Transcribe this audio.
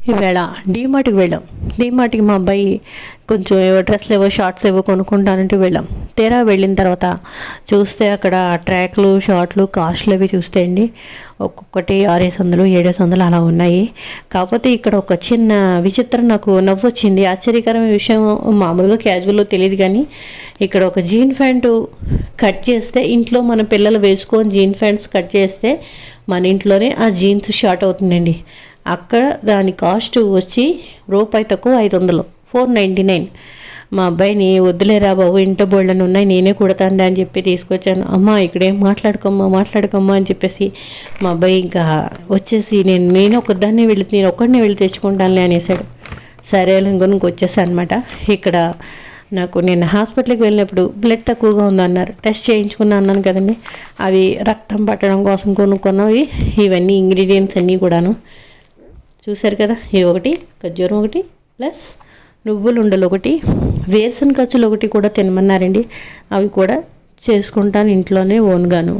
ఈవేళ డీమార్ట్కి వెళ్ళాం. డీమార్ట్కి మా అబ్బాయి కొంచెం ఏవో డ్రెస్లు ఏవో షార్ట్స్ ఏవో కొనుక్కుంటానంటే వెళ్ళాం. తీరా వెళ్ళిన తర్వాత చూస్తే అక్కడ ట్రాక్లు షార్ట్లు కాస్ట్లు అవి చూస్తే అండి ఒక్కొక్కటి 600 700 అలా ఉన్నాయి. కాకపోతే ఇక్కడ ఒక చిన్న విచిత్రం నాకు నవ్వొచ్చింది. ఆశ్చర్యకరమైన విషయం, మామూలుగా క్యాజువల్లో తెలియదు కానీ ఇక్కడ ఒక జీన్ ప్యాంటు కట్ చేస్తే ఇంట్లో మన పిల్లలు వేసుకొని జీన్ ప్యాంట్స్ కట్ చేస్తే మన ఇంట్లోనే ఆ జీన్స్ షార్ట్ అవుతుందండి. అక్కడ దాని కాస్ట్ వచ్చి రూపాయి తక్కువ 500, 499. మా అబ్బాయిని వద్దులేరా బాబు ఇంట్లో బోళ్ళని ఉన్నాయి నేనే కుడతాను అని చెప్పి తీసుకొచ్చాను. అమ్మ ఇక్కడేం మాట్లాడుకోమ్మా అని చెప్పేసి మా అబ్బాయి ఇంకా వచ్చేసి నేను ఒక్కదాన్నే నేను ఒక్కడనే వెళ్ళి తెచ్చుకుంటానులే అనేసాడు. సరే అనుకుని వచ్చేసాను అనమాట. ఇక్కడ నాకు నేను హాస్పిటల్కి వెళ్ళినప్పుడు బ్లడ్ తక్కువగా ఉందన్నారు. టెస్ట్ చేయించుకున్నా అన్నాను కదండి, అవి రక్తం పట్టడం కోసం కొనుక్కున్నవి. ఇవన్నీ ఇంగ్రీడియంట్స్ అన్నీ కూడాను చూశారు కదా. ఇది ఒకటి ఖర్జూరం, ఒకటి ప్లస్ నువ్వులు ఉండలు, ఒకటి వేరుశనగ ఖర్చులు ఒకటి కూడా తినమన్నారండి. అవి కూడా చేసుకుంటాను ఇంట్లోనే ఓన్గాను.